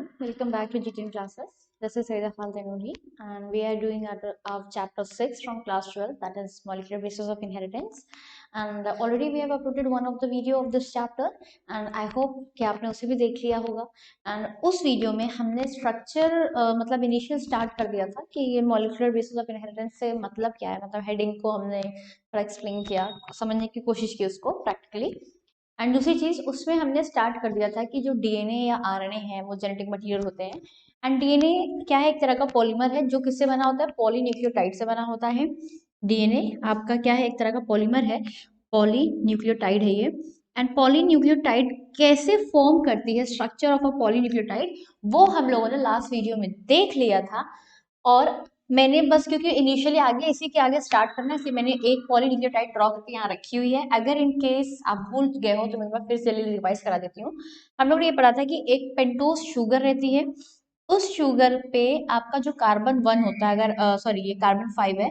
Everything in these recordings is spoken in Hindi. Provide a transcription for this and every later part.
everyone, welcome back to GTN classes. This is Saida Khaltanuri and we are doing our chapter 6 from class 12, that is molecular basis of inheritance. And already we have uploaded one of the video of this chapter and I hope कि आपने उसे भी देख लिया होगा. And उस वीडियो में हमने स्ट्रक्चर मतलब इनिशियल स्टार्ट कर दिया था कि ये मॉलिक्यूलर बेसिस ऑफ इनहेरिटेंस से मतलब क्या है, मतलब हेडिंग को हमने थोड़ा एक्सप्लेन किया, समझने की कोशिश की उसको प्रैक्टिकली. एंड दूसरी चीज उसमें हमने स्टार्ट कर दिया था कि जो डीएनए या आरएनए है वो जेनेटिक मटेरियल होते हैं. एंड डीएनए क्या है, एक तरह का पॉलीमर है जो किससे बना होता है, पॉलीन्यूक्लियोटाइड से बना होता है. डीएनए आपका क्या है, एक तरह का पॉलीमर है, पॉलीन्यूक्लियोटाइड है ये. एंड पॉलीन्यूक्लियोटाइड कैसे फॉर्म करती है, स्ट्रक्चर ऑफ अ पॉलीन्यूक्लियोटाइड, वो हम लोगों ने लास्ट वीडियो में देख लिया था. और मैंने बस क्योंकि इनिशियली आगे इसी के आगे स्टार्ट करना है इसलिए मैंने एक पॉलीन्यूक्लियोटाइड ड्रॉ करके यहाँ रखी हुई है. अगर इन केस आप भूल गए हो तो मैं एक बार फिर से रिवाइज करा देती हूँ. हम लोग ने ये पढ़ा था कि एक पेंटोज शुगर रहती है, उस शुगर पे आपका जो कार्बन 1 होता है, अगर सॉरी ये कार्बन 5 है,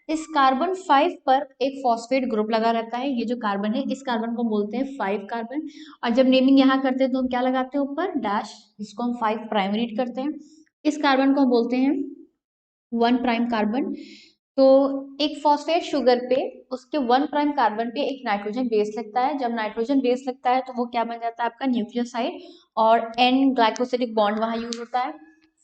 इस कार्बन 5 पर एक फॉस्फेट ग्रुप लगा रहता है. ये जो कार्बन है इस कार्बन को बोलते हैं 5 कार्बन. और जब नेमिंग यहाँ करते हैं तो हम क्या लगाते हैं ऊपर, डैश, जिसको हम 5 प्राइम रीड करते हैं. इस कार्बन को हम बोलते हैं 1 प्राइम कार्बन. तो एक फॉस्फेट शुगर पे उसके 1 प्राइम कार्बन पे एक नाइट्रोजन बेस लगता है. जब नाइट्रोजन बेस लगता है तो वो क्या बन जाता है, आपका न्यूक्लियोसाइड, और एन ग्लाइकोसिडिक बॉन्ड वहां यूज होता है.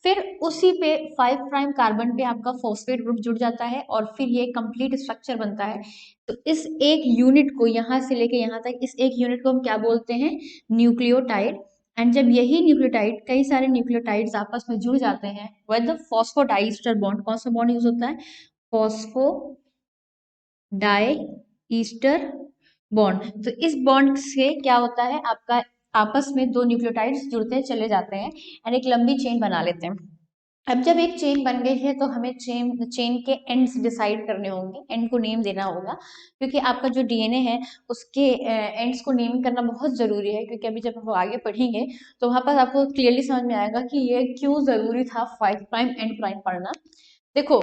फिर उसी पे 5 प्राइम कार्बन पे आपका फॉस्फेट ग्रुप जुड़ जाता है और फिर ये कंप्लीट स्ट्रक्चर बनता है. तो इस एक यूनिट को यहाँ से लेके यहाँ तक, इस एक यूनिट को हम क्या बोलते हैं, न्यूक्लियोटाइड. एंड जब यही न्यूक्लियोटाइड, कई सारे न्यूक्लियोटाइड्स आपस में जुड़ जाते हैं विद फॉस्फोडाइस्टर बॉन्ड, कौन सा बॉन्ड यूज होता है, फॉस्फो डाई ईस्टर बॉन्ड. तो इस बॉन्ड से क्या होता है, आपका आपस में दो न्यूक्लियोटाइड्स जुड़ते चले जाते हैं एंड एक लंबी चेन बना लेते हैं. अब जब एक चेन बन गई है तो हमें चेन के एंड्स डिसाइड करने होंगे, एंड को नेम देना होगा, क्योंकि आपका जो डीएनए है उसके एंड्स को नेम करना बहुत जरूरी है. क्योंकि अभी जब हम आगे पढ़ेंगे तो वहां पर आपको क्लियरली समझ में आएगा कि ये क्यों जरूरी था 5 प्राइम एंड प्राइम पढ़ना. देखो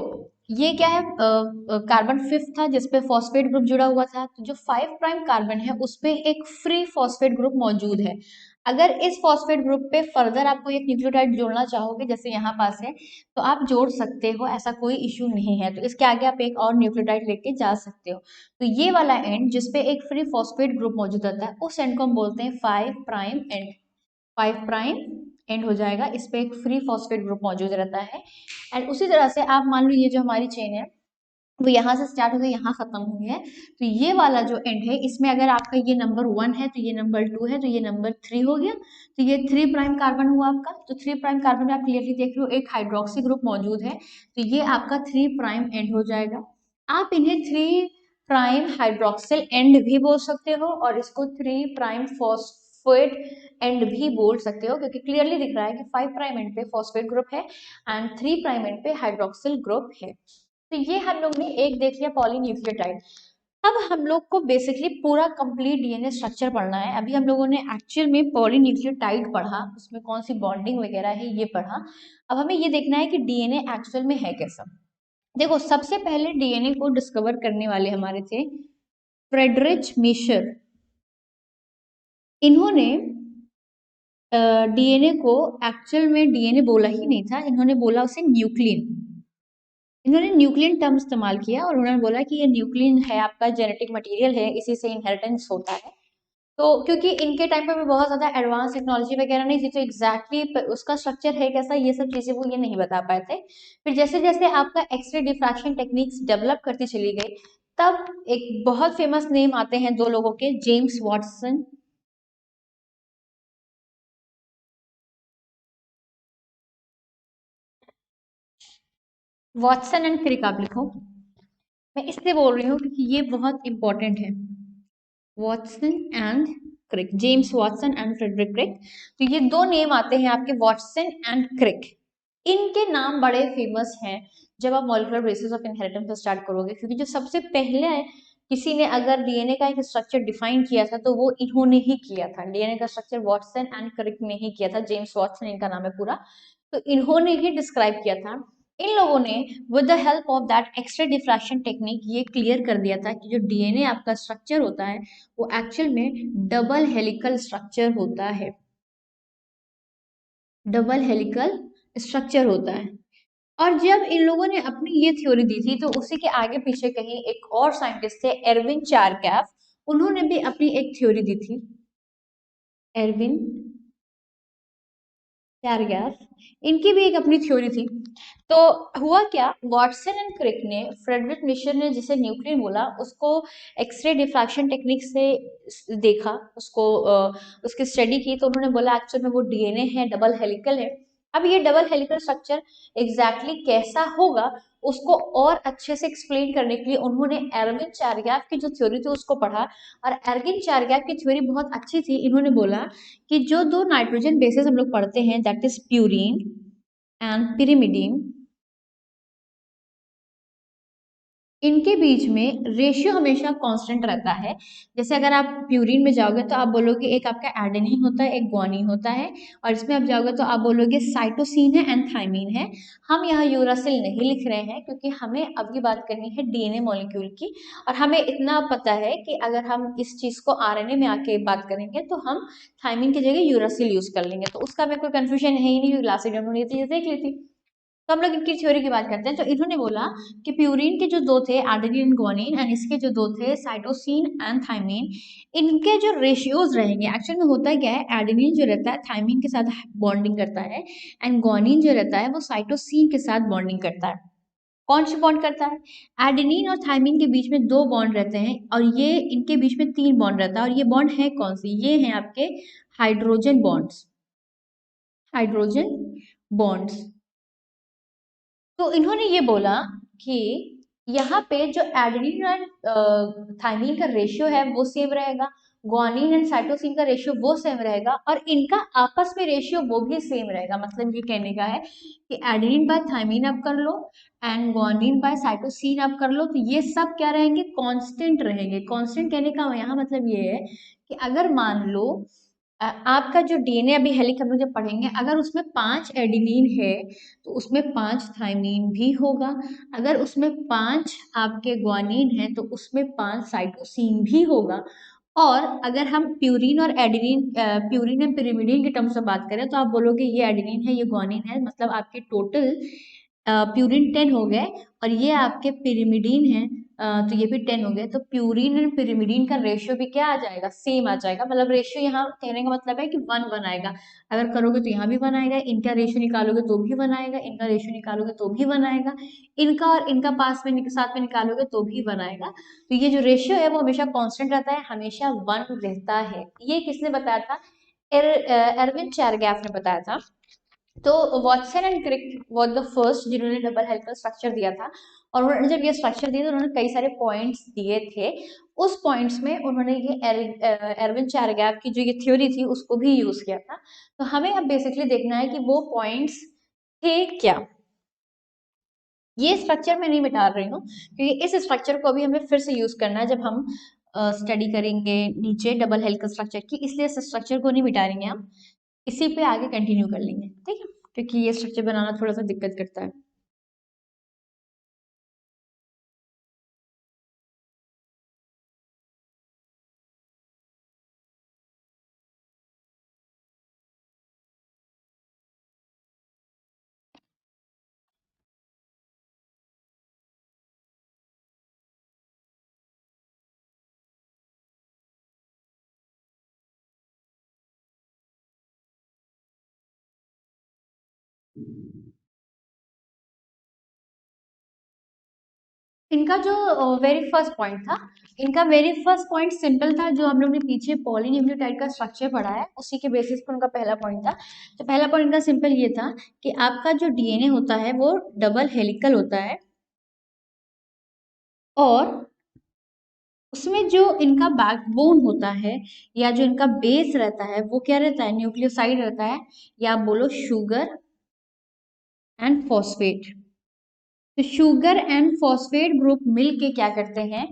ये क्या है, कार्बन 5 था जिसपे फॉस्फेट ग्रुप जुड़ा हुआ था. तो जो 5 प्राइम कार्बन है उसपे एक फ्री फॉस्फेट ग्रुप मौजूद है. अगर इस फॉस्फेट ग्रुप पे फर्दर आपको एक न्यूक्लियोटाइड जोड़ना चाहोगे, जैसे यहाँ पास है, तो आप जोड़ सकते हो, ऐसा कोई इश्यू नहीं है. तो इसके आगे आप एक और न्यूक्लियोटाइड लेके जा सकते हो. तो ये वाला एंड जिसपे एक फ्री फॉस्फेट ग्रुप मौजूद रहता है उस एंड को हम बोलते हैं 5 प्राइम एंड. 5 प्राइम एंड हो जाएगा, इस पे एक फ्री फॉस्फेट ग्रुप मौजूद रहता है. एंड उसी तरह से आप मान लो ये जो हमारी चेन है वो यहाँ से स्टार्ट होकर यहाँ खत्म हुई है. तो ये वाला जो एंड है इसमें अगर आपका ये नंबर 1 है तो ये नंबर 2 है तो ये नंबर 3 हो गया. तो ये 3 प्राइम कार्बन हुआ आपका. तो 3 प्राइम कार्बन में आप क्लियरली देख रहे हो एक हाइड्रोक्सी ग्रुप मौजूद है. तो ये आपका 3 प्राइम एंड हो जाएगा. आप इन्हें 3 प्राइम हाइड्रोक्सिल एंड भी बोल सकते हो और इसको 3 प्राइम फॉस्फेट एंड भी बोल सकते हो, क्योंकि क्लियरली दिख रहा है कि 5 प्राइम एंड पे फॉस्फेट ग्रुप है एंड 3 प्राइम एंड पे हाइड्रोक्सिल ग्रुप है. तो ये हम लोग ने एक देख लिया पॉलीन्यूक्लियोटाइड. अब हम लोग को बेसिकली पूरा कंप्लीट डीएनए स्ट्रक्चर पढ़ना है. अभी हम लोगों ने एक्चुअल में पॉलीन्यूक्लियोटाइड पढ़ा, उसमें कौन सी बॉन्डिंग वगैरह है ये पढ़ा. अब हमें ये देखना है कि डीएनए एक्चुअल में है कैसा. देखो सबसे पहले डीएनए को डिस्कवर करने वाले हमारे थे फ्रेडरिच मिशर. इन्होंने डीएनए को एक्चुअल में डीएनए बोला ही नहीं था, इन्होंने बोला उसे न्यूक्लियन. इन्होंने न्यूक्लियन टर्म इस्तेमाल किया और उन्होंने बोला कि ये न्यूक्लियन है, आपका जेनेटिक मटेरियल है, इसी से इनहेरिटेंस होता है. तो क्योंकि इनके टाइम पे भी बहुत ज्यादा एडवांस टेक्नोलॉजी वगैरह नहीं थी तो एग्जैक्टली उसका स्ट्रक्चर है कैसा, ये सब चीजें वो ये नहीं बता पाए थे. फिर जैसे जैसे आपका एक्सरे डिफ्रैक्शन टेक्निक्स डेवलप करती चली गई तब एक बहुत फेमस नेम आते हैं दो लोगों के, James Watson. Watson and Crick आप लिखो, मैं इसलिए बोल रही हूँ क्योंकि ये बहुत इंपॉर्टेंट है. Watson and Crick, James Watson and Frederick Crick. तो ये दो नेम आते हैं आपके, वॉटसन एंड क्रिक. इनके नाम बड़े फेमस हैं जब आप molecular basis of inheritance start करोगे, क्योंकि जो सबसे पहले किसी ने अगर डीएनए का एक स्ट्रक्चर डिफाइन किया था तो वो इन्होंने ही किया था. डीएनए का स्ट्रक्चर वॉटसन एंड क्रिक ने ही किया था, जेम्स वॉटसन इनका नाम है पूरा. तो इन्होंने ही डिस्क्राइब किया था. इन लोगों ने with the help of that X ray diffraction technique ये क्लियर कर दिया था कि जो डीएनए आपका स्ट्रक्चर होता है वो एक्चुअल में डबल हेलिकल स्ट्रक्चर होता है. डबल हेलिकल स्ट्रक्चर होता है। और जब इन लोगों ने अपनी ये थ्योरी दी थी तो उसी के आगे पीछे कहीं एक और साइंटिस्ट थे, एरविन चारकैफ, उन्होंने भी अपनी एक थ्योरी दी थी, एरविन चारगैफ, इनकी भी एक अपनी थ्योरी थी। तो हुआ क्या, वॉटसन एंड क्रिक ने, फ्रेडरिक मिशर ने जिसे न्यूक्लियन बोला, उसको एक्सरे डिफ्रैक्शन टेक्निक से देखा, उसको उसकी स्टडी की, तो उन्होंने बोला एक्चुअल में वो डीएनए है, डबल हेलिकल है। अब ये डबल हेलिकल स्ट्रक्चर एग्जैक्टली कैसा होगा उसको और अच्छे से एक्सप्लेन करने के लिए उन्होंने एरविन चारगैफ की जो थ्योरी थी उसको पढ़ा। और एरविन चारगैफ की थ्योरी बहुत अच्छी थी। इन्होंने बोला कि जो दो नाइट्रोजन बेसेस हम लोग पढ़ते हैं, that is purine and pyrimidine, इनके बीच में रेशियो हमेशा कांस्टेंट रहता है। जैसे अगर आप प्यूरिन में जाओगे तो आप बोलोगे एक आपका एडेनिन होता है, एक ग्वानिन होता है, और इसमें आप जाओगे तो आप बोलोगे साइटोसिन है एंड थाइमिन है। हम यहाँ यूरासिल नहीं लिख रहे हैं क्योंकि हमें अब की बात करनी है डीएनए मॉलिक्यूल की, और हमें इतना पता है कि अगर हम इस चीज को आरएनए में आके बात करेंगे तो हम थाइमिन की जगह यूरासिल यूज कर लेंगे, तो उसका में कोई कंफ्यूजन है ही नहीं, क्लास उन्होंने ये चीज देख ली थी। तो हम लोग इनकी थ्योरी की बात करते हैं। तो इन्होंने बोला कि प्यूरिन के जो दो थे एडेनिन एंड ग्वानिन, एंड इसके जो दो थे साइटोसिन एंड थाइमिन, इनके जो रेशियोज रहेंगे, एक्चुअल में होता क्या है, एडेनिन जो रहता है थाइमिन के साथ बॉन्डिंग करता है, एंड ग्वानिन जो रहता है वो साइटोसिन के साथ बॉन्डिंग करता है। कौन सी बॉन्ड करता है, एडेनिन और थाइमिन के बीच में दो बॉन्ड रहते हैं, और ये इनके बीच में तीन बॉन्ड रहता है, और ये बॉन्ड है कौन सी, ये है आपके हाइड्रोजन बॉन्ड्स, हाइड्रोजन बॉन्ड्स। तो इन्होंने ये बोला कि यहाँ पे जो एडेनिन और थाइमिन का रेशियो है वो सेम रहेगा, ग्वानिन एंड साइटोसिन का रेशियो वो सेम रहेगा, और इनका आपस में रेशियो वो भी सेम रहेगा। मतलब ये कहने का है कि एडेनिन बाय थाइमिन आप कर लो एंड ग्वानिन बाय साइटोसिन आप कर लो, तो ये सब क्या रहेंगे, कांस्टेंट रहेंगे। कांस्टेंट कहने का यहाँ मतलब ये है कि अगर मान लो आपका जो डीएनए अभी हेलिक्स हम लोग जब पढ़ेंगे, अगर उसमें 5 एडेनिन है तो उसमें 5 थाइमिन भी होगा, अगर उसमें 5 आपके ग्वानिन है तो उसमें 5 साइटोसिन भी होगा। और अगर हम प्यूरिन और एडेनिन, प्यूरिन एंड पिरिमिडिन की टर्म्स में बात करें तो आप बोलोगे ये एडेनिन है, ये ग्वानिन है, मतलब आपके टोटल प्यूरिन 10 हो गए, और ये आपके पिरिमिडीन है, तो ये भी 10 हो गए। तो प्यूरिन एंड पिरिमिडीन का रेशियो भी क्या आ जाएगा, सेम आ जाएगा। मतलब रेशियो यहाँ कहने का मतलब है कि 1:1 आएगा। अगर करोगे तो यहाँ भी 1 आएगा, इनका रेशियो निकालोगे तो भी 1 आएगा, इनका रेशियो निकालोगे तो भी 1 आएगा, इनका और इनका पास में साथ में निकालोगे तो भी 1 आएगा। तो ये जो रेशियो है वो हमेशा कॉन्स्टेंट रहता है, हमेशा 1 रहता है। ये किसने बताया था, एरविन चारगैफ ने बताया था। तो Watson and Crick was the first जिन्होंने डबल हेलिकल स्ट्रक्चर दिया था, और उन्होंने जब ये स्ट्रक्चर दिया तो उन्होंने कई सारे पॉइंट्स दिए थे। उस पॉइंट्स में उन्होंने ये एरविन चारगैफ की जो ये थ्योरी थी उसको भी यूज किया था। तो हमें अब बेसिकली देखना है कि वो पॉइंट्स थे क्या। ये स्ट्रक्चर मैं नहीं मिटा रही हूँ क्योंकि इस स्ट्रक्चर को अभी हमें फिर से यूज करना है जब हम स्टडी करेंगे नीचे डबल हेलिकल स्ट्रक्चर की, इसलिए इस स्ट्रक्चर को नहीं मिटा रही हैं हम, इसी पे आगे कंटिन्यू कर लेंगे, ठीक है, क्योंकि ये स्ट्रक्चर बनाना थोड़ा सा दिक्कत करता है। इनका जो वेरी फर्स्ट पॉइंट था, इनका वेरी फर्स्ट पॉइंट सिंपल था, जो हम लोग ने पीछे पॉलीन्यूक्लियोटाइड का स्ट्रक्चर पढ़ा है उसी के बेसिस पर उनका पहला पॉइंट था। तो पहला पॉइंट इनका सिंपल ये था कि आपका जो डीएनए होता है वो डबल हेलिकल होता है, और उसमें जो इनका बैकबोन होता है या जो इनका बेस रहता है वो क्या रहता है, न्यूक्लियोसाइड रहता है, या आप बोलो शुगर एंड फॉस्फेट। तो शुगर एंड फॉस्फेट ग्रुप मिलके क्या करते हैं,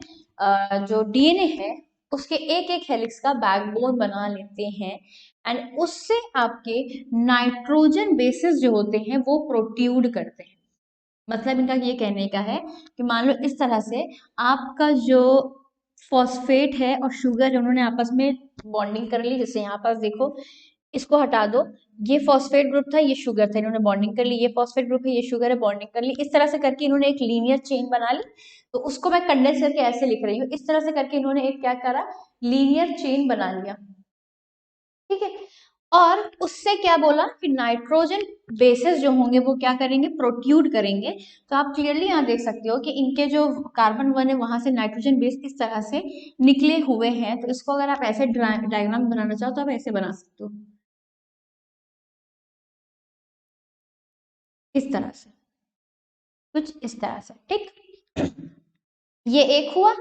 जो डीएनए है उसके एक एक हेलिक्स का बैकबोन बना लेते हैं, एंड उससे आपके नाइट्रोजन बेसिस जो होते हैं वो प्रोट्यूड करते हैं। मतलब इनका ये कहने का है कि मान लो इस तरह से आपका जो फॉस्फेट है और शुगर है उन्होंने आपस में बॉन्डिंग कर ली, जैसे यहाँ पर देखो इसको हटा दो, ये फॉस्फेट ग्रुप था, ये शुगर था, इन्होंने बॉन्डिंग कर ली, ये फॉस्फेट ग्रुप है, ये शुगर है, बॉन्डिंग कर ली। इस तरह से करके इन्होंने एक लीनियर चेन बना ली। तो उसको मैं कंडेंस करके ऐसे लिख रही हूँ, इस तरह से करके इन्होंने एक क्या करा, लीनियर चेन बना लिया, ठीक है। और उससे क्या बोला कि नाइट्रोजन बेसेस जो होंगे वो क्या करेंगे, प्रोट्यूड करेंगे। तो आप क्लियरली यहाँ देख सकते हो कि इनके जो कार्बन वन है वहां से नाइट्रोजन बेस इस तरह से निकले हुए हैं। तो इसको अगर आप ऐसे डायग्राम बनाना चाहो तो आप ऐसे बना सकते हो, इस तरह से, कुछ इस तरह से, ठीक। ये एक हुआ,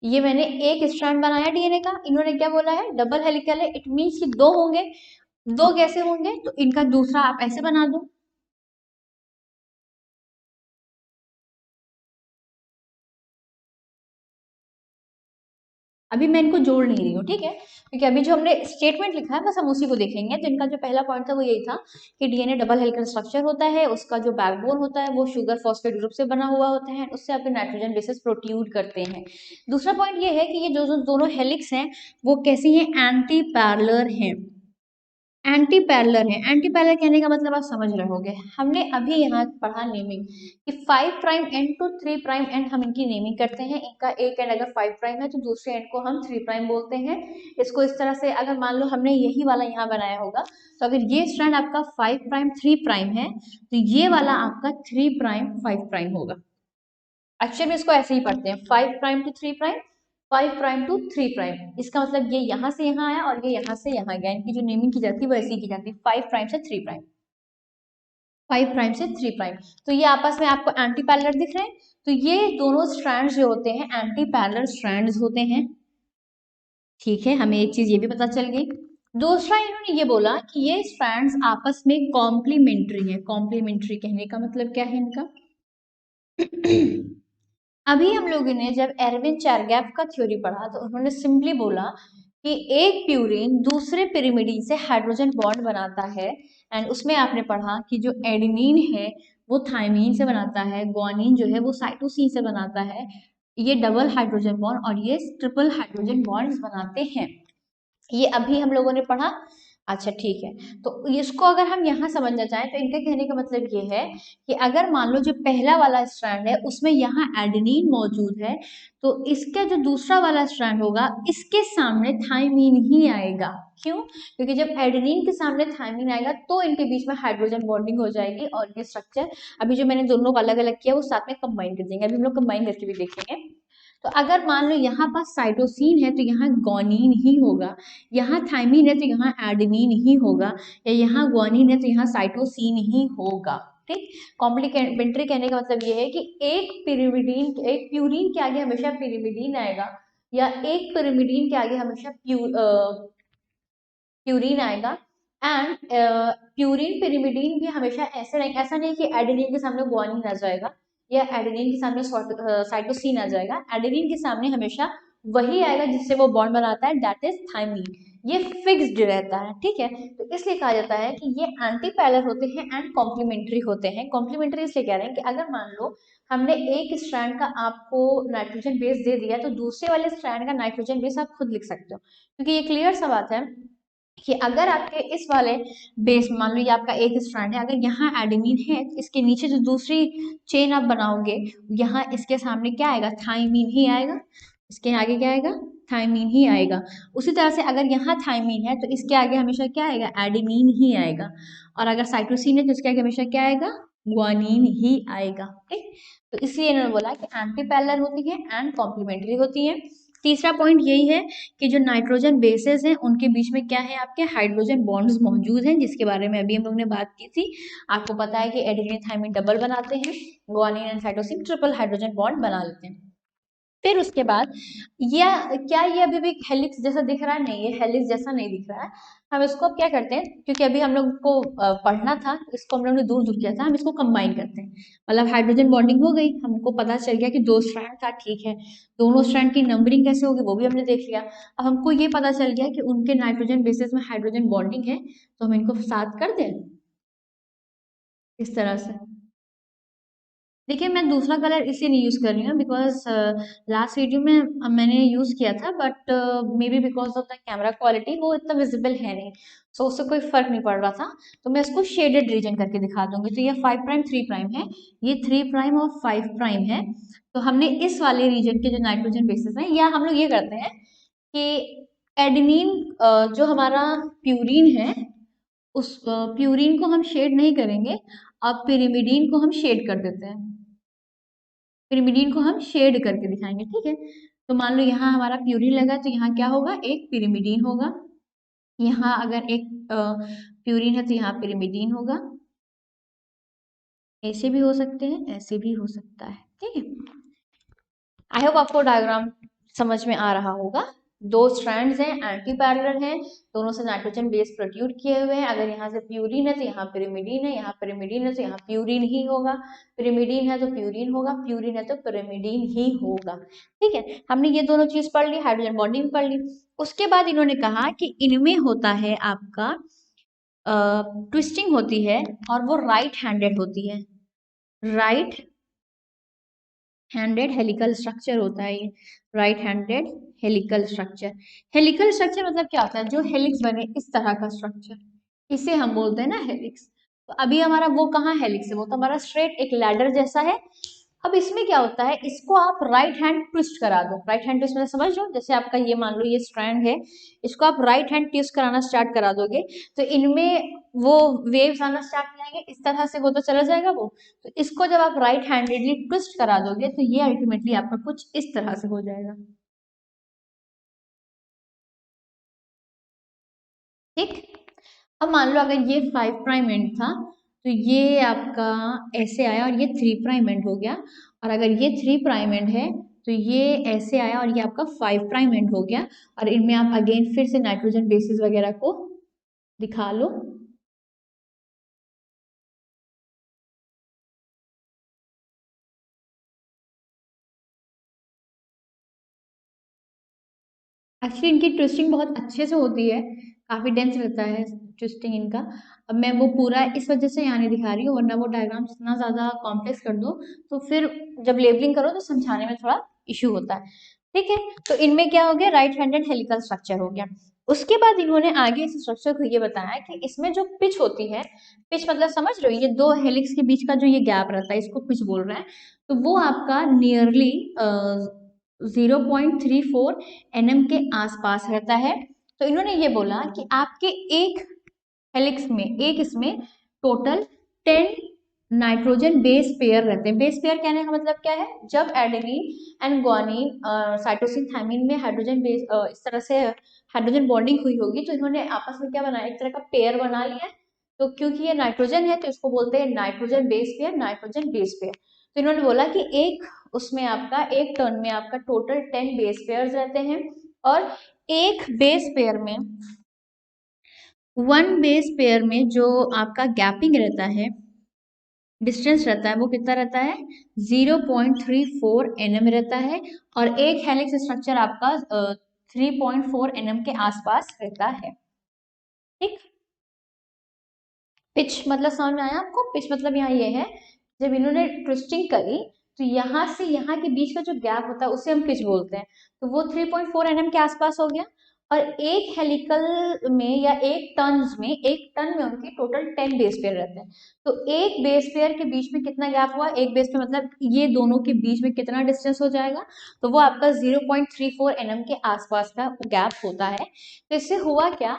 ये मैंने एक स्ट्रैंड बनाया डीएनए का, इन्होंने क्या बोला है, डबल हेलिकल है, इट मीन्स कि दो होंगे। दो कैसे होंगे, तो इनका दूसरा आप ऐसे बना दो। अभी मैं इनको जोड़ नहीं रही हूँ, ठीक है, क्योंकि अभी जो हमने स्टेटमेंट लिखा है बस हम उसी को देखेंगे। तो इनका जो पहला पॉइंट था वो यही था कि डीएनए डबल हेलिकल स्ट्रक्चर होता है, उसका जो बैकबोन होता है वो शुगर फॉस्फेट ग्रुप से बना हुआ होता है, उससे आपके नाइट्रोजन बेसेस प्रोट्यूड करते हैं। दूसरा पॉइंट ये है कि ये जो जो दोनों हेलिक्स हैं वो कैसी हैं, एंटी पैरेलल हैं। एंटी पैरेलल है, एंटी पैरेलल कहने का मतलब आप समझ रहे होगे, हमने अभी यहाँ पढ़ा नेमिंग कि 5 prime and two 3 prime and हम इनकी नेमिंग करते हैं। इनका एक एंड अगर 5 प्राइम है तो दूसरे एंड को हम 3 प्राइम बोलते हैं। इसको इस तरह से अगर मान लो हमने यही वाला यहाँ बनाया होगा, तो अगर ये स्ट्रैंड आपका 5 प्राइम 3 प्राइम है तो ये वाला आपका 3 प्राइम 5 प्राइम होगा। एक्चुअली में इसको ऐसे ही पढ़ते हैं, 5 prime two 3 prime, 5 prime two 3 prime. इसका मतलब ये यहाँ से यहाँ आया और ये यहाँ से यहाँ गया, इनकी जो नेमिंग की जाती है वो ऐसी की जाती है, 5 प्राइम से 3 प्राइम, 5 प्राइम से 3 प्राइम। तो ये आपस में आपको एंटी पैरेलल दिख रहे हैं। तो ये दोनों स्ट्रैंड्स जो होते हैं एंटी पैरेलल स्ट्रैंड्स होते हैं, ठीक है, हमें एक चीज ये भी पता चल गई। दूसरा इन्होंने ये बोला कि ये स्ट्रैंड्स आपस में कॉम्प्लीमेंट्री है। कॉम्प्लीमेंट्री कहने का मतलब क्या है इनका, अभी हम लोगों ने जब एरविन चैरगैफ का थ्योरी पढ़ा तो उन्होंने सिंपली बोला कि एक प्यूरिन दूसरे पिरिमिडीन से हाइड्रोजन बॉन्ड बनाता है। एंड उसमें आपने पढ़ा कि जो एडेनिन है वो थायमीन से बनाता है, ग्वानिन जो है वो साइटोसिन से बनाता है। ये डबल हाइड्रोजन बॉन्ड और ये ट्रिपल हाइड्रोजन बॉन्ड्स बनाते हैं। ये अभी हम लोगों ने पढ़ा। अच्छा ठीक है, तो इसको अगर हम यहाँ समझना चाहें तो इनके कहने का मतलब ये है कि अगर मान लो जो पहला वाला स्ट्रैंड है उसमें यहाँ एडेनिन मौजूद है, तो इसका जो दूसरा वाला स्ट्रैंड होगा इसके सामने थायमीन ही आएगा। क्यों, क्योंकि जब एडेनिन के सामने थायमीन आएगा तो इनके बीच में हाइड्रोजन बॉन्डिंग हो जाएगी और ये स्ट्रक्चर अभी जो मैंने दोनों को अलग अलग किया वो साथ में कंबाइन कर देंगे। अभी हम लोग कंबाइन करके भी देखेंगे। तो अगर मान लो यहाँ पास साइटोसिन है तो यहाँ ग्वानिन ही होगा, यहाँ थायमीन है तो यहाँ एडेनिन ही होगा, या यहाँ ग्वानिन है तो यहाँ साइटोसिन ही होगा, ठीक। कॉम्प्लीमेंट्री कहने का मतलब ये है कि एक पिरिमिडीन, एक प्यूरिन के आगे हमेशा पिरिमिडीन आएगा, या एक पिरिमिडीन के आगे हमेशा प्यूरिन आएगा। एंड प्यूरिन पिरिमिडीन भी हमेशा ऐसे नहीं, ऐसा नहीं कि एडेनिन के सामने ग्वानिन आ जाएगा या एडेनिन के सामने साइटोसिन आ जाएगा। एडेनिन के सामने हमेशा वही आएगा जिससे वो बॉन्ड बनाता है, दैट इज थायमीन। ये फिक्स्ड रहता है, ठीक है। तो इसलिए कहा जाता है कि ये एंटी पैरेलल होते हैं एंड कॉम्प्लीमेंट्री होते हैं। कॉम्प्लीमेंट्री इसलिए कह रहे हैं कि अगर मान लो हमने एक स्ट्रैंड का आपको नाइट्रोजन बेस दे दिया तो दूसरे वाले स्ट्रैंड का नाइट्रोजन बेस आप खुद लिख सकते हो, क्योंकि ये क्लियर सा बात है कि अगर आपके इस वाले बेस, मान लो ये आपका एक स्ट्रैंड है, अगर यहाँ एडेनिन है तो इसके नीचे जो दूसरी चेन आप बनाओगे यहाँ इसके सामने क्या आएगा, थायमीन ही आएगा। इसके आगे क्या आएगा, थायमीन ही आएगा। उसी तरह से अगर यहाँ थायमीन है तो इसके आगे हमेशा क्या आएगा, एडेनिन ही आएगा। और अगर साइटोसिन है तो इसके आगे हमेशा क्या आएगा, ग्वानिन ही आएगा, ठीक। तो इसलिए इन्होंने बोला कि एंटी पैरेलल होती है एंड कॉम्प्लीमेंट्री होती है। तीसरा पॉइंट यही है कि जो नाइट्रोजन बेसेस हैं उनके बीच में क्या है, आपके हाइड्रोजन बॉन्ड्स मौजूद हैं, जिसके बारे में अभी हम लोग ने बात की थी। आपको पता है कि एडेनिन थायमीन डबल बनाते हैं, guanine and cytosine triple hydrogen bond बना लेते हैं। फिर उसके बाद या क्या ये अभी भी हेलिक्स जैसा दिख रहा है, नहीं, ये हेलिक्स जैसा नहीं दिख रहा है। हम इसको अब क्या करते हैं, क्योंकि अभी हम लोग को पढ़ना था, इसको हम लोग ने दूर दूर किया था, हम इसको कंबाइन करते हैं। मतलब हाइड्रोजन बॉन्डिंग हो गई, हमको पता चल गया कि दो स्ट्रैंड था, ठीक है। दोनों स्ट्रैंड की नंबरिंग कैसे होगी वो भी हमने देख लिया। अब हमको ये पता चल गया कि उनके नाइट्रोजन बेसिस में हाइड्रोजन बॉन्डिंग है, तो हम इनको साथ कर दें इस तरह से। देखिए मैं दूसरा कलर इसलिए नहीं यूज कर रही हूँ बिकॉज लास्ट वीडियो में मैंने यूज किया था, but may be because of the camera quality वो इतना विजिबल है नहीं, सो उससे कोई फर्क नहीं पड़ रहा था। तो मैं इसको शेडेड रीजन करके दिखा दूंगी। तो ये 5 प्राइम 3 प्राइम है, ये 3 प्राइम और 5 प्राइम है। तो हमने इस वाले रीजन के जो नाइट्रोजन बेसिस हैं, या हम लोग ये करते हैं कि एडेनिन जो हमारा प्यूरिन है, उस प्यूरिन को हम शेड नहीं करेंगे, अब पिरिमिडीन को हम शेड कर देते हैं। पिरिमिडीन को हम शेड करके दिखाएंगे, ठीक है। तो मान लो यहाँ हमारा प्यूरिन लगा, तो यहाँ क्या होगा, एक पिरिमिडीन होगा। यहाँ अगर एक प्यूरिन है तो यहाँ पिरिमिडीन होगा। ऐसे भी हो सकते हैं, ऐसे भी हो सकता है, ठीक है। आई होप आपको डायग्राम समझ में आ रहा होगा। दो स्ट्रैंड्स हैं, एंटी पैरेलल हैं, दोनों से नाइट्रोजन बेस प्रोड्यूस किए हुए हैं। अगर यहाँ से प्यूरिन है तो यहाँ पिरिमिडीन है, यहाँ पिरिमिडीन है तो यहाँ प्यूरिन ही होगा, पिरिमिडीन है तो प्यूरिन होगा, प्यूरिन है तो पिरिमिडीन ही होगा, ठीक है। हमने ये दोनों चीज पढ़ ली, हाइड्रोजन बॉन्डिंग पढ़ ली। उसके बाद इन्होंने कहा कि इनमें होता है आपका ट्विस्टिंग होती है, और वो राइट हैंडेड होती है। राइट हैंडेड हेलिकल स्ट्रक्चर होता है ये, right handed helical structure. Helical structure मतलब क्या होता है, जो हेलिक्स बने इस तरह का स्ट्रक्चर, इसे हम बोलते हैं ना हेलिक्स। तो अभी हमारा वो कहाँ हेलिक्स है, वो तो हमारा स्ट्रेट एक लैडर जैसा है। अब इसमें क्या होता है, इसको आप राइट हैंड ट्विस्ट करा दो। राइट हैंड ट्विस्ट में समझ लो, जैसे आपका ये मान लो ये स्ट्रैंड है, इसको आप राइट हैंड ट्विस्ट कराना स्टार्ट करा दोगे, तो इनमें वो वेव्स आना स्टार्ट हो जाएंगे, इस तरह से होता चला जाएगा वो। तो इसको जब आप राइट हैंडेडली ट्विस्ट करा दोगे, तो ये अल्टीमेटली आपका कुछ इस तरह से हो जाएगा, ठीक। अब मान लो अगर ये 5 प्राइम एंड था, तो ये आपका ऐसे आया और ये 3 प्राइम एंड हो गया। और अगर ये 3 प्राइम एंड है, तो ये ऐसे आया और ये आपका 5 प्राइम एंड हो गया। और इनमें आप अगेन फिर से नाइट्रोजन बेसिस वगैरह को दिखा लो। एक्चुअली इनकी ट्विस्टिंग बहुत अच्छे से होती है, काफ़ी डेंस रहता है ट्विस्टिंग इनका। अब मैं वो पूरा इस वजह से यहाँ नहीं दिखा रही हूँ, वरना वो डायग्राम जितना ज़्यादा कॉम्प्लेक्स कर दो तो फिर जब लेबलिंग करो तो समझाने में थोड़ा इशू होता है, ठीक है। तो इनमें क्या हो गया, राइट हैंडेड हेलिकल स्ट्रक्चर हो गया। उसके बाद इन्होंने आगे इस स्ट्रक्चर को ये बताया कि इसमें जो पिच होती है, पिच मतलब समझ रहे हो, ये दो हेलिक्स के बीच का जो ये गैप रहता है, इसको पिच बोल रहे हैं। तो वो आपका नियरली 0.34 एनएम के आसपास रहता है। तो इन्होंने ये बोला कि आपके एक हेलिक्स में, एक इसमें टोटल 10 नाइट्रोजन बेस पेयर रहते हैं। बेस पेयर कहने का मतलब क्या है, जब adenine and guanine cytosine thymine में हाइड्रोजन बेस इस तरह से हाइड्रोजन बॉन्डिंग हुई होगी, तो इन्होंने आपस में क्या बनाया, एक तरह का पेयर बना लिया है। तो क्योंकि ये नाइट्रोजन है तो इसको बोलते हैं nitrogen base pair, nitrogen base pair. तो इन्होंने बोला कि एक उसमें आपका एक टर्न में आपका टोटल 10 बेस पेयर्स रहते हैं, और एक बेस पेयर में, वन बेस पेयर में जो आपका गैपिंग रहता है, डिस्टेंस रहता है, वो कितना रहता है, 0.34 एनएम रहता है। और एक हेलिक्स स्ट्रक्चर आपका 3.4 एनएम के आसपास रहता है, ठीक। पिच मतलब समझ में आया आपको, पिच मतलब यहाँ ये है, जब इन्होंने ट्विस्टिंग करी तो यहाँ से यहाँ के बीच का जो गैप होता है उसे हम पिच बोलते हैं। तो वो 3.4 एनएम के आसपास हो गया। और एक हेलिकल में या एक टर्न्स में, एक टन में उनके टोटल 10 बेस पेयर रहते हैं। तो एक बेस पेयर के बीच में कितना गैप हुआ, एक बेस पेयर मतलब ये दोनों के बीच में कितना डिस्टेंस हो जाएगा, तो वो आपका 0.34 एनएम के आसपास का गैप होता है। तो इससे हुआ क्या,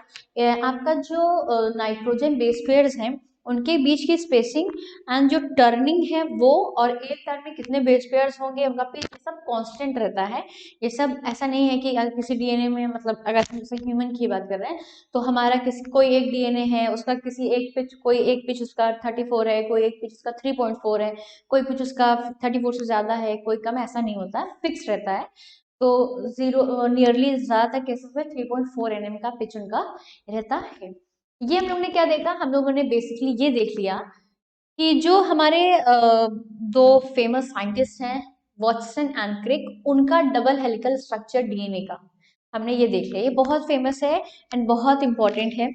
आपका जो नाइट्रोजन बेस पेयर्स हैं उनके बीच की स्पेसिंग एंड जो टर्निंग है वो, और एक टर्न में कितने बेस पेयर्स होंगे उनका पिच, ये सब कांस्टेंट रहता है। ये सब ऐसा नहीं है कि अगर किसी डीएनए में, मतलब अगर हम जैसे ह्यूमन की बात कर रहे हैं, तो हमारा किसी कोई एक डीएनए है उसका किसी एक पिच, कोई एक पिच उसका 34 है, कोई एक पिच उसका 3.4 है, कोई पिच उसका 34 से ज़्यादा है, कोई कम, ऐसा नहीं होता, फिक्स रहता है। तो जीरो नियरली ज़्यादातर केसेस में 3.4 एनएम का पिच उनका रहता है। ये हम लोग ने क्या देखा, हम लोगों ने बेसिकली ये देख लिया कि जो हमारे दो फेमस साइंटिस्ट हैं, वॉटसन एंड क्रिक, उनका डबल हेलिकल स्ट्रक्चर डीएनए का हमने ये देख लिया। ये बहुत फेमस है एंड बहुत इंपॉर्टेंट है।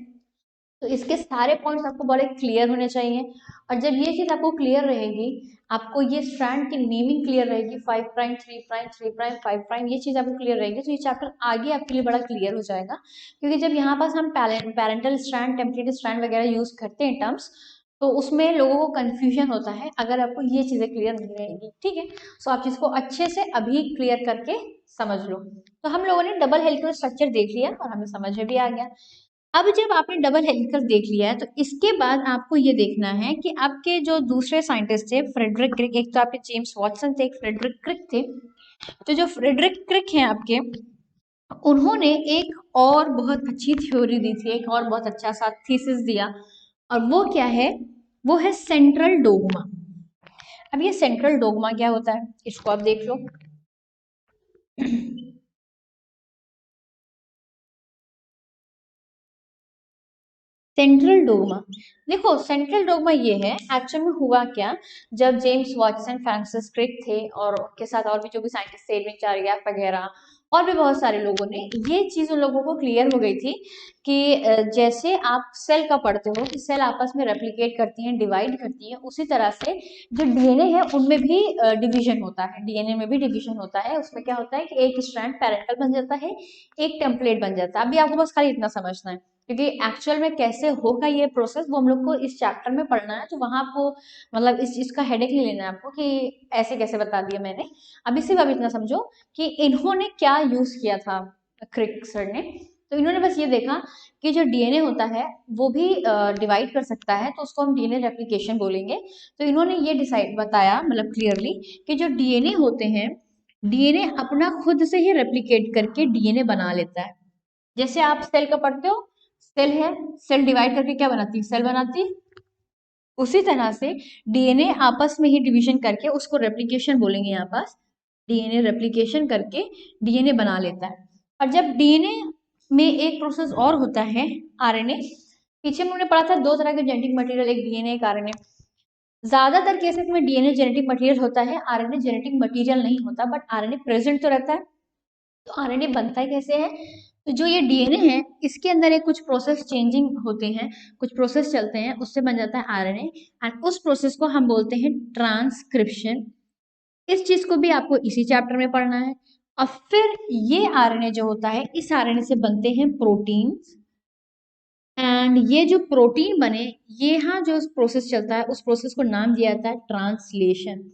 तो इसके सारे पॉइंट्स आपको बड़े क्लियर होने चाहिए। और जब ये चीज आपको क्लियर रहेगी, आपको ये स्ट्रैंड की नेमिंग क्लियर रहेगी, 5 प्राइम 3 प्राइम 3 प्राइम 5 प्राइम, ये चीज आपको क्लियर रहेगी, तो ये चैप्टर आगे आपके लिए बड़ा क्लियर हो जाएगा। क्योंकि जब यहाँ पास हम पैरेंटल स्ट्रैंड, टेम्पलेट स्ट्रैंड वगैरह यूज करते हैं टर्म्स, तो उसमें लोगों को कंफ्यूजन होता है अगर आपको ये चीजें क्लियर नहीं रहेंगी, ठीक है। सो आप इसको अच्छे से अभी क्लियर करके समझ लो। तो हम लोगों ने डबल हेलिकल स्ट्रक्चर देख लिया और हमें समझ में भी आ गया। अब जब आपने डबल हेलिकल देख लिया है, तो इसके बाद आपको ये देखना है कि आपके जो दूसरे साइंटिस्ट थे, फ्रेडरिक क्रिक, एक तो आपके जेम्स वॉटसन थे, एक फ्रेडरिक क्रिक थे। तो जो फ्रेडरिक क्रिक हैं आपके, उन्होंने एक और बहुत अच्छी थ्योरी दी थी, एक और बहुत अच्छा सा थीसिस दिया, और वो क्या है, वो है सेंट्रल डोगमा। अब ये सेंट्रल डोगमा क्या होता है, इसको आप देख लो। सेंट्रल डोगमा, देखो सेंट्रल डोगमा ये है, एक्चुअल में हुआ क्या, जब जेम्स वॉटसन, फ्रांसिस क्रिक थे और उनके साथ और भी जो भी साइंटिस्ट थे, एडविन चार्याक वगैरह और भी बहुत सारे लोगों ने, ये चीज उन लोगों को क्लियर हो गई थी कि जैसे आप सेल का पढ़ते हो कि सेल आपस में रेप्लिकेट करती हैं, डिवाइड करती हैं, उसी तरह से जो डीएनए है उनमें भी डिवीजन होता है, डीएनए में भी डिवीजन होता है। उसमें क्या होता है कि एक स्ट्रैंड पैरेंटल बन जाता है, एक टेम्पलेट बन जाता है। अभी आपको बस खाली इतना समझना है, क्योंकि एक्चुअल में कैसे होगा ये प्रोसेस वो हम लोग को इस चैप्टर में पढ़ना है, तो वहां आपको मतलब इस चीज का हेडेक नहीं लेना है आपको कि ऐसे कैसे बता दिया मैंने। अभी सिर्फ आप इतना समझो कि इन्होंने क्या यूज किया था, क्रिक सर ने। तो इन्होंने बस ये देखा कि जो डीएनए होता है वो भी डिवाइड कर सकता है, तो उसको हम डीएनए रेप्लिकेशन बोलेंगे। तो इन्होंने ये डिसाइड बताया, मतलब क्लियरली, कि जो डीएनए होते हैं, डीएनए अपना खुद से ही रेप्लिकेट करके डीएनए बना लेता है। जैसे आप सेल का पढ़ते हो, सेल है, सेल डिवाइड करके क्या बनाती है, सेल बनाती है। उसी तरह से डीएनए आपस में ही डिवीजन करके, उसको रेप्लिकेशन बोलेंगे यहाँ पास, डीएनए रेप्लिकेशन करके डीएनए बना लेता है। और जब डीएनए में एक प्रोसेस और होता है, आरएनए। पीछे हमने पढ़ा था दो तरह के जेनेटिक मटेरियल, एक डीएनए एक आरएनए। ज्यादातर केसेस में डीएनए जेनेटिक मटेरियल होता है, आरएनए जेनेटिक मटेरियल नहीं होता, बट आरएनए प्रेजेंट तो रहता है। तो आरएनए बनता ही कैसे है, तो जो ये डीएनए है इसके अंदर एक कुछ प्रोसेस चेंजिंग होते हैं, कुछ प्रोसेस चलते हैं, उससे बन जाता है आरएनए। एंड उस प्रोसेस को हम बोलते हैं ट्रांसक्रिप्शन। इस चीज को भी आपको इसी चैप्टर में पढ़ना है। और फिर ये आरएनए जो होता है, इस आरएनए से बनते हैं प्रोटीन। एंड ये जो प्रोटीन बने, ये यहाँ जो प्रोसेस चलता है, उस प्रोसेस को नाम दिया जाता है ट्रांसलेशन।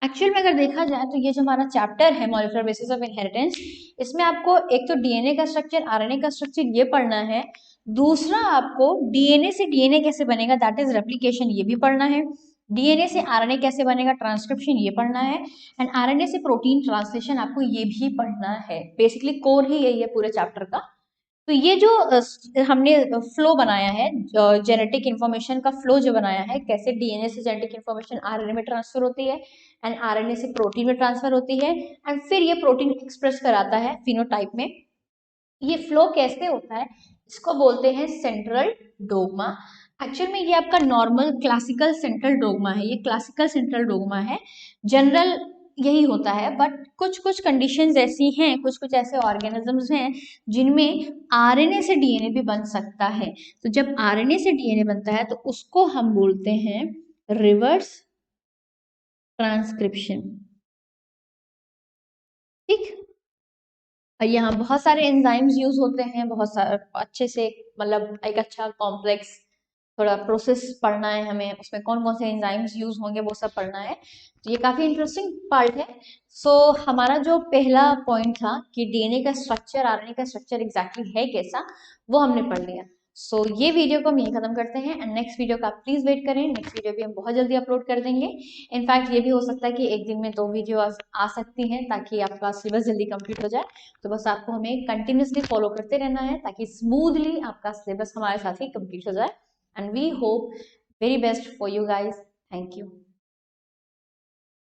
एक्चुअल में अगर देखा जाए तो ये जो हमारा चैप्टर है मॉलिक्यूलर बेसिस ऑफ इनहेरिटेंस, इसमें आपको एक तो डीएनए का स्ट्रक्चर, आरएनए का स्ट्रक्चर ये पढ़ना है। दूसरा आपको डीएनए से डीएनए कैसे बनेगा, दैट इज रेप्लिकेशन, ये भी पढ़ना है। डीएनए से आरएनए कैसे बनेगा, ट्रांसक्रिप्शन, ये पढ़ना है। एंड आरएनए से प्रोटीन ट्रांसलेशन आपको ये भी पढ़ना है। बेसिकली कोर ही यही है पूरे चैप्टर का। तो ये जो हमने फ्लो बनाया है, जेनेटिक इंफॉर्मेशन का फ्लो जो बनाया है, कैसे डीएनए से जेनेटिक इंफॉर्मेशन आरएनए में ट्रांसफर होती है, एंड आरएनए से प्रोटीन में ट्रांसफर होती है, एंड फिर ये प्रोटीन एक्सप्रेस कराता है फिनोटाइप में। ये फ्लो कैसे होता है, इसको बोलते हैं सेंट्रल डोगमा। एक्चुअल में ये आपका नॉर्मल क्लासिकल सेंट्रल डोगमा है, ये क्लासिकल सेंट्रल डोगमा है। जनरल यही होता है, बट कुछ कुछ कंडीशंस ऐसी हैं, कुछ कुछ ऐसे ऑर्गेनिजम्स हैं जिनमें आरएनए से डीएनए भी बन सकता है। तो जब आरएनए से डीएनए बनता है तो उसको हम बोलते हैं रिवर्स ट्रांसक्रिप्शन, ठीक। और यहाँ बहुत सारे एंजाइम्स यूज होते हैं, बहुत सारे अच्छे से, मतलब एक अच्छा कॉम्प्लेक्स थोड़ा प्रोसेस पढ़ना है हमें, उसमें कौन कौन से एंजाइम्स यूज होंगे वो सब पढ़ना है। तो ये काफी इंटरेस्टिंग पार्ट है। सो हमारा जो पहला पॉइंट था कि डीएनए का स्ट्रक्चर, आरएनए का स्ट्रक्चर एग्जैक्टली है कैसा, वो हमने पढ़ लिया। सो ये वीडियो को हम यही खत्म करते हैं, एंड नेक्स्ट वीडियो का आप प्लीज वेट करें। नेक्स्ट वीडियो भी हम बहुत जल्दी अपलोड कर देंगे। इनफैक्ट ये भी हो सकता है कि एक दिन में 2 वीडियो आ सकती हैं, ताकि आपका सिलेबस जल्दी कंप्लीट हो जाए। तो बस आपको हमें कंटिन्यूसली फॉलो करते रहना है, ताकि स्मूथली आपका सिलेबस हमारे साथ ही कंप्लीट हो जाए। And we hope very best for you guys. Thank you.